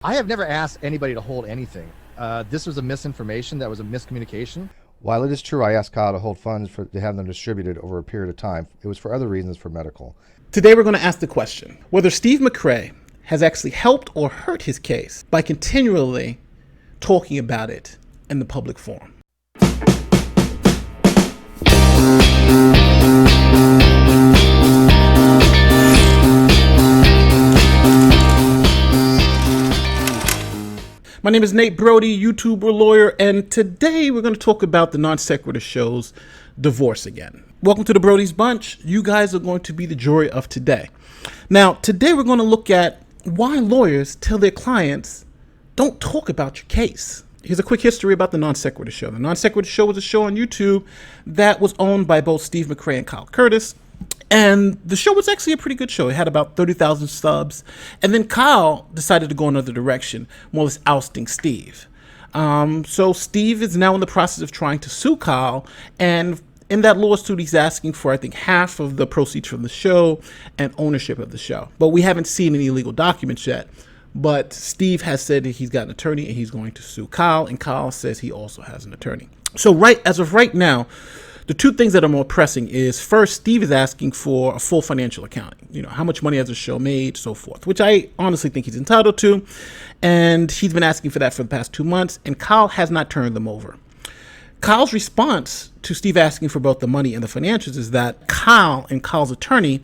I have never asked anybody to hold anything. This was a misinformation. That was a miscommunication. While it is true I asked Kyle to hold funds to have them distributed over a period of time, it was for other reasons, for medical. Today we're going to ask the question whether Steve McRae has actually helped or hurt his case by continually talking about it in the public forum. My name is Nate Broady, YouTuber, lawyer, and today we're going to talk about the Non-Sequitur Show's divorce again. Welcome to the Brody's Bunch. You guys are going to be the jury of today. Now, today we're going to look at why lawyers tell their clients, don't talk about your case. Here's a quick history about the Non-Sequitur Show. The Non-Sequitur Show was a show on YouTube that was owned by both Steve McRae and Kyle Curtis. And the show was actually a pretty good show. It had about 30,000 subs. And then Kyle decided to go another direction, more or less ousting Steve. So Steve is now in the process of trying to sue Kyle. And in that lawsuit, he's asking for, I think, half of the proceeds from the show and ownership of the show. But we haven't seen any legal documents yet. But Steve has said that he's got an attorney and he's going to sue Kyle. And Kyle says he also has an attorney. So as of right now, the two things that are more pressing is, first, Steve is asking for a full financial accounting. You know, how much money has the show made, so forth, which I honestly think he's entitled to. And he's been asking for that for the past 2 months, and Kyle has not turned them over. Kyle's response to Steve asking for both the money and the financials is that Kyle and Kyle's attorney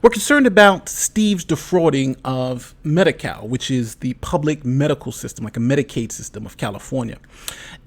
were concerned about Steve's defrauding of Medi-Cal, which is the public medical system, like a Medicaid system of California.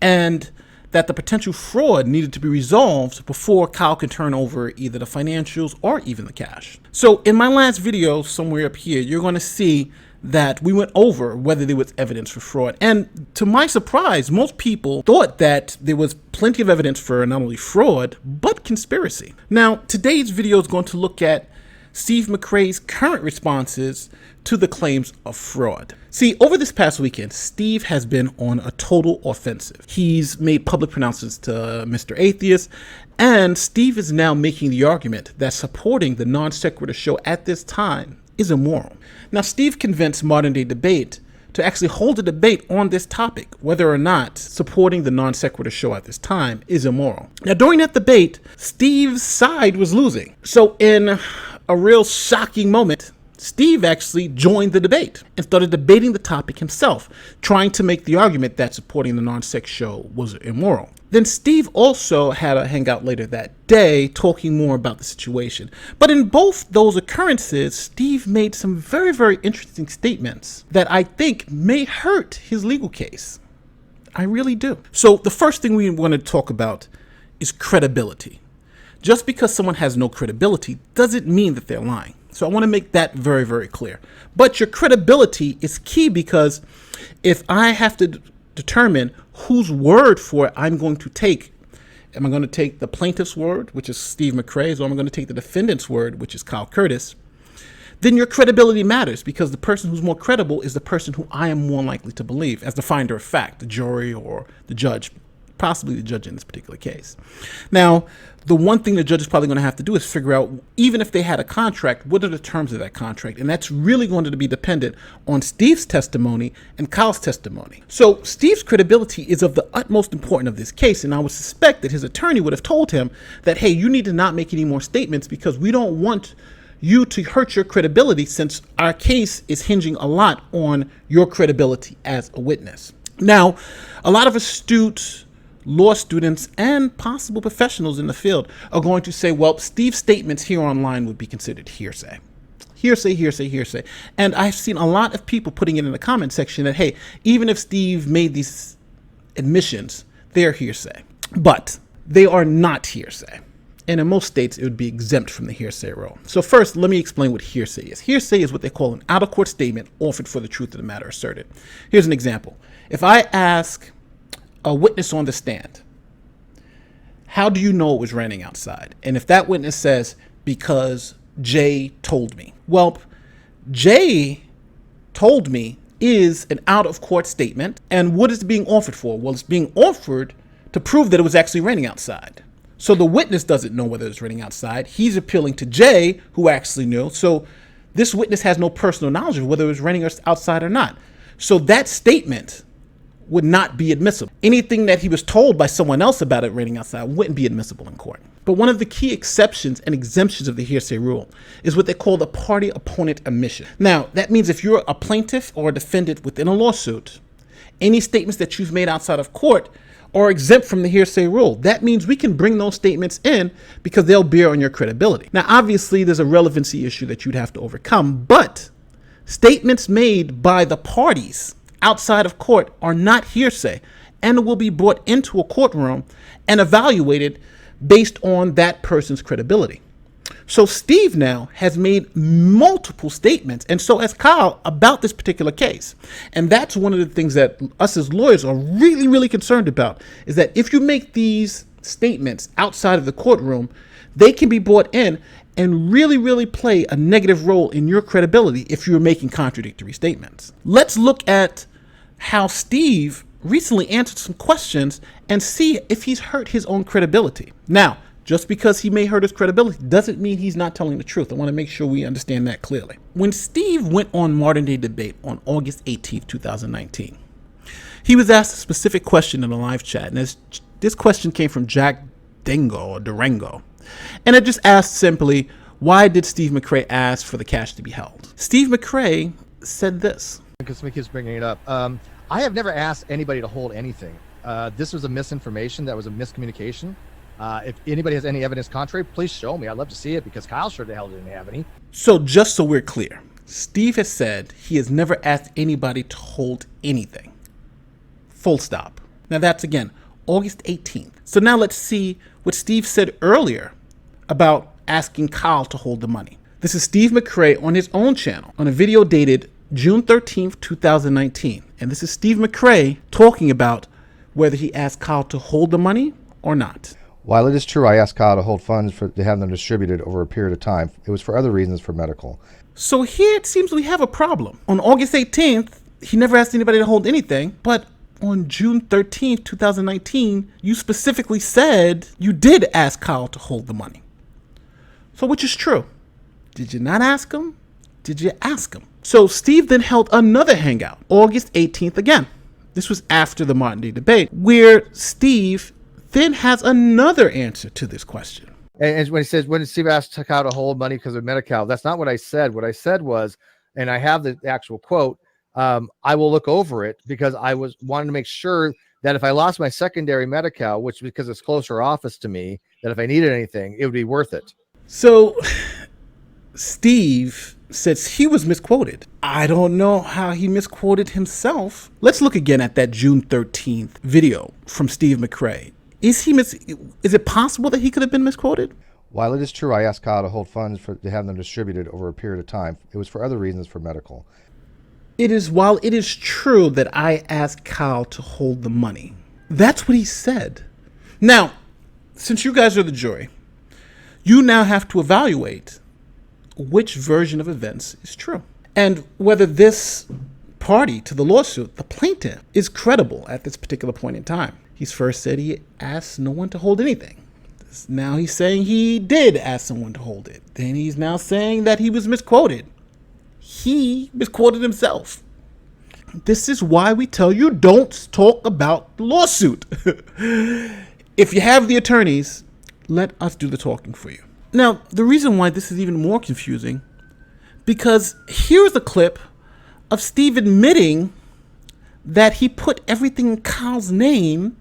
And that the potential fraud needed to be resolved before Kyle could turn over either the financials or even the cash. So in my last video, somewhere up here, you're going to see that we went over whether there was evidence for fraud. And to my surprise, most people thought that there was plenty of evidence for not only fraud, but conspiracy. Now, today's video is going to look at Steve McRae's current responses to the claims of fraud. See, over this past weekend, Steve has been on a total offensive. He's made public pronouncements to Mr. Atheist, and Steve is now making the argument that supporting the Non-Sequitur Show at this time is immoral. Now, Steve convinced Modern Day Debate to actually hold a debate on this topic, whether or not supporting the Non-Sequitur Show at this time is immoral. Now, during that debate, Steve's side was losing. So in a real shocking moment, Steve actually joined the debate and started debating the topic himself, trying to make the argument that supporting the Non-Seq Show was immoral. Then Steve also had a hangout later that day talking more about the situation. But in both those occurrences, Steve made some very, very interesting statements that I think may hurt his legal case. I really do. So the first thing we want to talk about is credibility. Just because someone has no credibility doesn't mean that they're lying. So I want to make that very, very clear. But your credibility is key, because if I have to determine whose word for it I'm going to take, am I going to take the plaintiff's word, which is Steve McRae's, or am I going to take the defendant's word, which is Kyle Curtis, then your credibility matters, because the person who's more credible is the person who I am more likely to believe as the finder of fact, the jury or the judge, possibly the judge in this particular case. Now, the one thing the judge is probably going to have to do is figure out, even if they had a contract, what are the terms of that contract? And that's really going to be dependent on Steve's testimony and Kyle's testimony. So Steve's credibility is of the utmost importance of this case, and I would suspect that his attorney would have told him that, hey, you need to not make any more statements because we don't want you to hurt your credibility, since our case is hinging a lot on your credibility as a witness. Now, a lot of astute law students and possible professionals in the field are going to say, well, Steve's statements here online would be considered hearsay. Hearsay, hearsay, hearsay. And I've seen a lot of people putting it in the comment section that, hey, even if Steve made these admissions, they're hearsay. But they are not hearsay. And in most states, it would be exempt from the hearsay rule. So first, let me explain what hearsay is. Hearsay is what they call an out-of-court statement offered for the truth of the matter asserted. Here's an example. If I ask a witness on the stand, how do you know it was raining outside? And if that witness says, because Jay told me. Well, Jay told me is an out-of-court statement. And what is it being offered for? Well, it's being offered to prove that it was actually raining outside. So the witness doesn't know whether it's raining outside. He's appealing to Jay, who actually knew. So this witness has no personal knowledge of whether it was raining outside or not. So that statement would not be admissible. Anything that he was told by someone else about it waiting outside wouldn't be admissible in court. But one of the key exceptions and exemptions of the hearsay rule is what they call the party opponent omission. Now, that means if you're a plaintiff or a defendant within a lawsuit, any statements that you've made outside of court are exempt from the hearsay rule. That means we can bring those statements in because they'll bear on your credibility. Now, obviously, there's a relevancy issue that you'd have to overcome, but statements made by the parties outside of court are not hearsay and will be brought into a courtroom and evaluated based on that person's credibility. So Steve now has made multiple statements, and so has Kyle, about this particular case. And that's one of the things that us as lawyers are really, really concerned about, is that if you make these statements outside of the courtroom, they can be brought in and really, really play a negative role in your credibility if you're making contradictory statements. Let's look at how Steve recently answered some questions and see if he's hurt his own credibility. Now, just because he may hurt his credibility doesn't mean he's not telling the truth. I want to make sure we understand that clearly. When Steve went on Modern Day Debate on August 18th, 2019, he was asked a specific question in a live chat. And this question came from Jack Durango. And it just asked simply, why did Steve McRae ask for the cash to be held? Steve McRae said this. Because somebody keeps bringing it up. I have never asked anybody to hold anything. This was a misinformation. That was a miscommunication. If anybody has any evidence contrary, please show me. I'd love to see it because Kyle sure the hell didn't have any. So just so we're clear, Steve has said he has never asked anybody to hold anything. Full stop. Now that's, again, August 18th. So now let's see what Steve said earlier about asking Kyle to hold the money. This is Steve McRae on his own channel on a video dated June 13th, 2019. And this is Steve McRae talking about whether he asked Kyle to hold the money or not. While it is true I asked Kyle to hold funds to have them distributed over a period of time, it was for other reasons, for medical. So here it seems we have a problem. On August 18th, he never asked anybody to hold anything, but on June 13th, 2019, you specifically said you did ask Kyle to hold the money. So which is true? Did you not ask him? Did you ask him? So Steve then held another hangout, August 18th again. This was after the Modern Day Debate, where Steve then has another answer to this question. And when he says, when Steve asked Kyle to hold money because of Medi-Cal, that's not what I said. What I said was, and I have the actual quote, I will look over it because I was wanting to make sure that if I lost my secondary Medi-Cal, which because it's closer office to me, that if I needed anything, it would be worth it. So Steve says he was misquoted. I don't know how he misquoted himself. Let's look again at that June 13th video from Steve McRae. Is it possible that he could have been misquoted? While it is true I asked Kyle to hold funds to have them distributed over a period of time, it was for other reasons, for medical. While it is true that I asked Kyle to hold the money. That's what he said. Now, since you guys are the jury, you now have to evaluate which version of events is true. And whether this party to the lawsuit, the plaintiff, is credible at this particular point in time. He's first said he asked no one to hold anything. Now he's saying he did ask someone to hold it. Then he's now saying that he was misquoted. He misquoted himself. This is why we tell you don't talk about the lawsuit. If you have the attorneys, let us do the talking for you. Now, the reason why this is even more confusing, because here's a clip of Steve admitting that he put everything in Kyle's name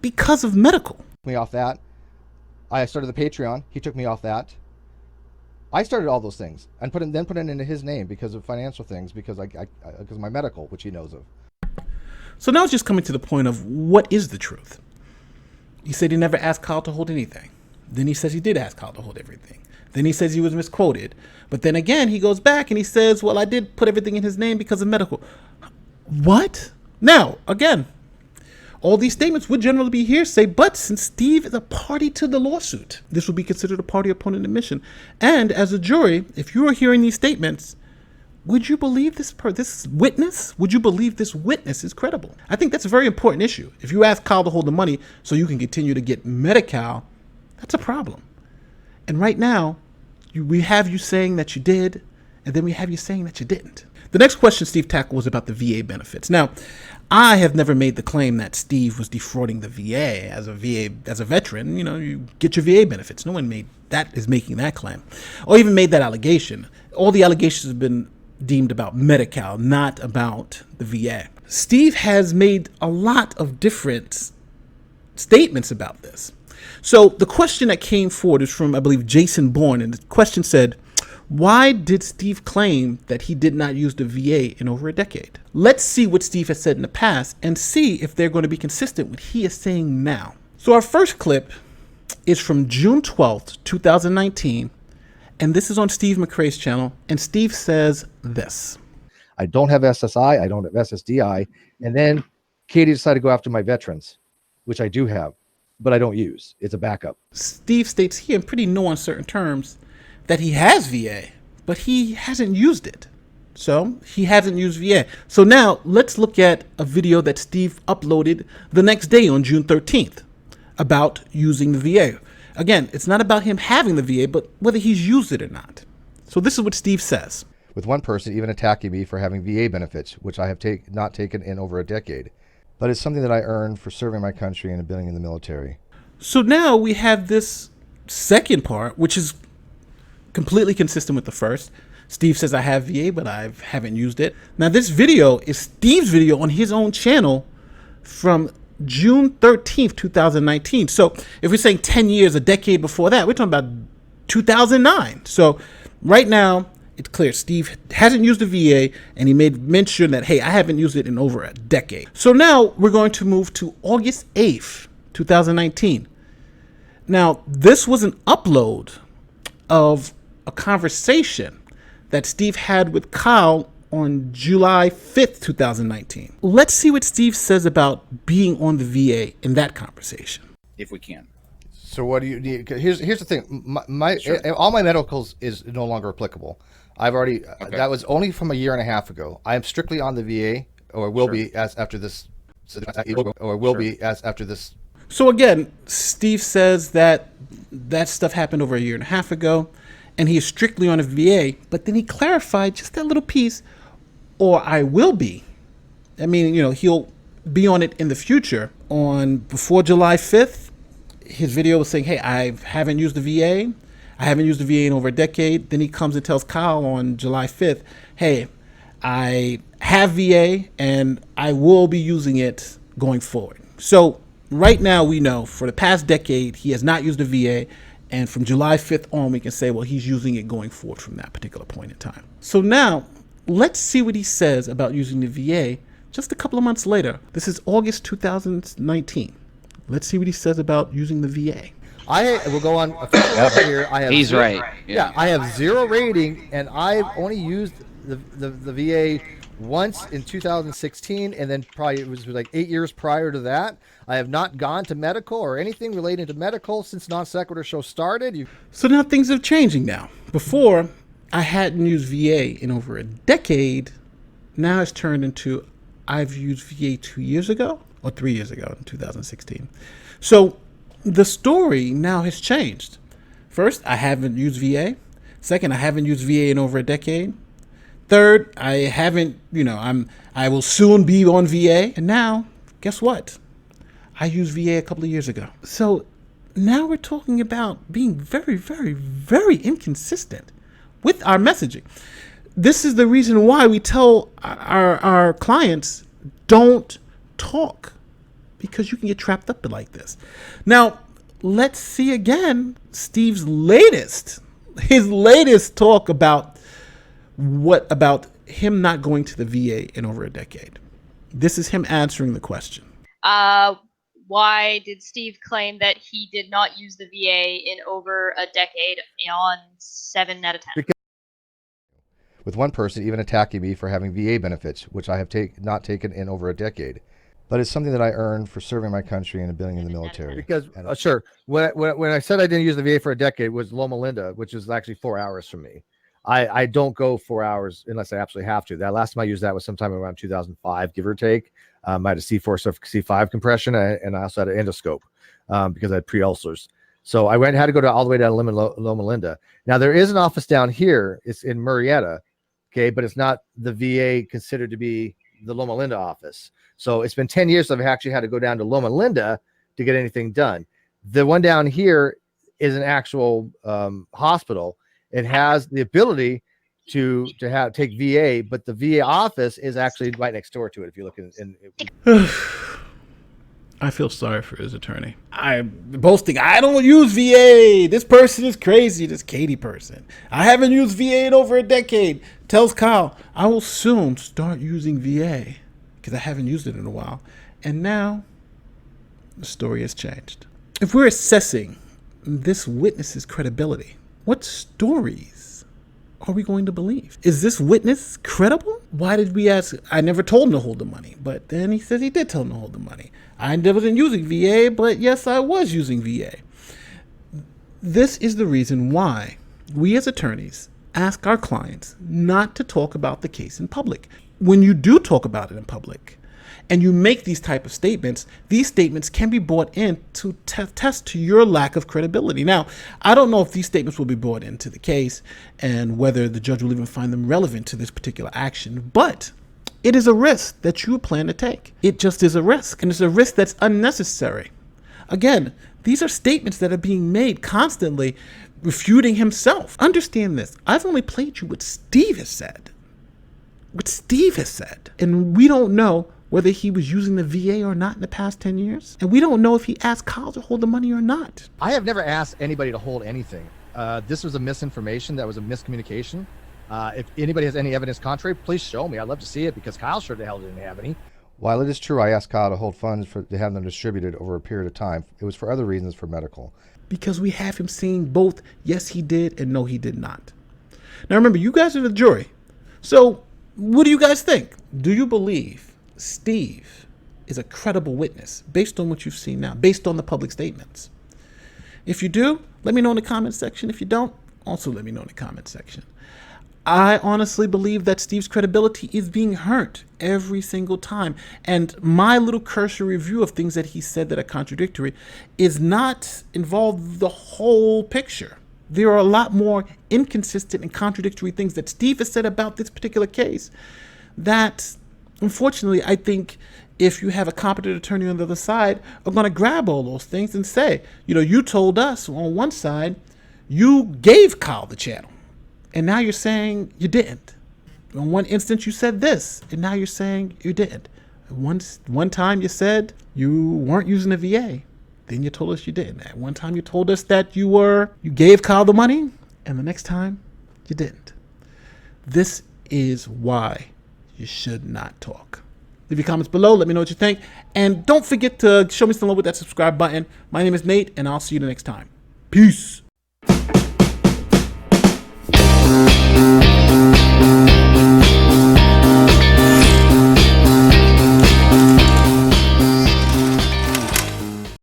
because of medical. Me off that. I started the Patreon. He took me off that. I started all those things and put it into his name because of financial things, because of my medical, which he knows of. So now it's just coming to the point of what is the truth. He said he never asked Kyle to hold anything. Then he says he did ask Kyle to hold everything. Then he says he was misquoted. But then again, he goes back and he says, well, I did put everything in his name because of medical. What? Now, again, all these statements would generally be hearsay, but since Steve is a party to the lawsuit, this would be considered a party opponent admission. And as a jury, if you are hearing these statements, would you believe this witness? Would you believe this witness is credible? I think that's a very important issue. If you ask Kyle to hold the money so you can continue to get Medi-Cal, that's a problem. And right now, we have you saying that you did, and then we have you saying that you didn't. The next question Steve tackled was about the VA benefits. Now, I have never made the claim that Steve was defrauding the VA as a veteran. You know, you get your VA benefits. No one is making that claim, or even made that allegation. All the allegations have been deemed about Medi-Cal, not about the VA. Steve has made a lot of different statements about this. So the question that came forward is from, I believe, Jason Bourne, and the question said, why did Steve claim that he did not use the VA in over a decade? Let's see what Steve has said in the past and see if they're going to be consistent with what he is saying now. So our first clip is from June 12th, 2019, and this is on Steve McRae's channel, and Steve says this. I don't have SSI, I don't have SSDI, and then Katie decided to go after my veterans, which I do have, but I don't use. It's a backup. Steve states here in pretty no uncertain terms that he has VA, but he hasn't used it. So he hasn't used VA. So now let's look at a video that Steve uploaded the next day on June 13th about using the VA. Again, it's not about him having the VA, but whether he's used it or not. So this is what Steve says. With one person even attacking me for having VA benefits, which I have not taken in over a decade. But it's something that I earned for serving my country and being in the military. So now we have this second part, which is completely consistent with the first. Steve says I have VA, but I haven't used it. Now this video is Steve's video on his own channel from June 13th, 2019. So if we're saying 10 years, a decade before that, we're talking about 2009. So right now, it's clear Steve hasn't used the VA, and he made mention that, hey, I haven't used it in over a decade. So now we're going to move to August 8th, 2019. Now, this was an upload of a conversation that Steve had with Kyle on July 5th, 2019. Let's see what Steve says about being on the VA in that conversation. If we can. So what do you need? Here's the thing. All my medicals is no longer applicable. I've already, that was only from a year and a half ago. I am strictly on the VA, or will be as after this, after this. So again, Steve says that stuff happened over a year and a half ago, and he is strictly on a VA, but then he clarified just that little piece, or I will be. I mean, he'll be on it in the future. Before July 5th, his video was saying, hey, I haven't used the VA. I haven't used the VA in over a decade. Then he comes and tells Kyle on July 5th, hey, I have VA and I will be using it going forward. So right now we know for the past decade, he has not used the VA. And from July 5th on, we can say, well, he's using it going forward from that particular point in time. So now let's see what he says about using the VA just a couple of months later. This is August 2019. Let's see what he says about using the VA. I will go on here. He's right. Yeah, I have 0 rating, and I've only used the VA once in 2016, and then probably it was like 8 years prior to that. I have not gone to medical or anything related to medical since Non-Sequitur Show started. So now things are changing now. Before, I hadn't used VA in over a decade. Now it's turned into I've used VA 2 years ago or 3 years ago in 2016. So the story now has changed. First, I haven't used VA. Second, I haven't used VA in over a decade. Third, I haven't, I will soon be on VA. And now, guess what? I used VA a couple of years ago. So now we're talking about being very, very, very inconsistent with our messaging. This is the reason why we tell our clients, don't talk, because you can get trapped up like this. Now, let's see again Steve's latest talk about him not going to the VA in over a decade. This is him answering the question. Why did Steve claim that he did not use the VA in over a decade on 7 out of 10? With one person even attacking me for having VA benefits, which I have not taken in over a decade. But it's something that I earned for serving my country and being in the military. Because, sure, when I said I didn't use the VA for a decade, it was Loma Linda, which is actually 4 hours from me. I don't go 4 hours unless I absolutely have to. That last time I used that was sometime around 2005, give or take. I had a C4, C5 compression, and I also had an endoscope because I had pre-ulcers. So I had to go all the way down to Loma Linda. Now, there is an office down here. It's in Murrieta, Okay, but it's not the VA considered to be the Loma Linda office. So it's been 10 years I've actually had to go down to Loma Linda to get anything done. The one down here is an actual hospital. It has the ability to take VA, but the VA office is actually right next door to it. If you look in I feel sorry for his attorney. I'm boasting, I don't use VA. This person is crazy, this Katie person. I haven't used VA in over a decade. Tells Kyle, I will soon start using VA because I haven't used it in a while. And now the story has changed. If we're assessing this witness's credibility, what stories are we going to believe? Is this witness credible? Why did we ask? I never told him to hold the money, but then he says he did tell him to hold the money. I wasn't using VA, but yes, I was using VA. This is the reason why we as attorneys ask our clients not to talk about the case in public. When you do talk about it in public and you make these type of statements, these statements can be brought in to test to your lack of credibility. Now, I don't know if these statements will be brought into the case and whether the judge will even find them relevant to this particular action, but it is a risk that you plan to take. It just is a risk, and it's a risk that's unnecessary. Again, these are statements that are being made constantly refuting himself. Understand this. I've only played you what Steve has said. What Steve has said. And we don't know whether he was using the VA or not in the past 10 years. And we don't know if he asked Kyle to hold the money or not. I have never asked anybody to hold anything. This was a misinformation. That was a miscommunication. If anybody has any evidence contrary, please show me. I'd love to see it because Kyle sure the hell didn't have any. While it is true I asked Kyle to hold funds to have them distributed over a period of time, it was for other reasons, for medical. Because we have him saying both, yes, he did, and no, he did not. Now, remember, you guys are the jury. So what do you guys think? Do you believe Steve is a credible witness based on what you've seen now, based on the public statements? If you do, let me know in the comment section. If you don't, also let me know in the comment section. I honestly believe that Steve's credibility is being hurt every single time. And my little cursory review of things that he said that are contradictory is not involved the whole picture. There are a lot more inconsistent and contradictory things that Steve has said about this particular case that, unfortunately, I think if you have a competent attorney on the other side, are going to grab all those things and say, you told us on one side, you gave Kyle the channel. And now you're saying you didn't. In one instance, you said this, and now you're saying you didn't. One time you said you weren't using a VA. Then you told us you didn't. At one time you told us that you gave Kyle the money, and the next time you didn't. This is why you should not talk. Leave your comments below. Let me know what you think. And don't forget to show me some love with that subscribe button. My name is Nate, and I'll see you the next time. Peace.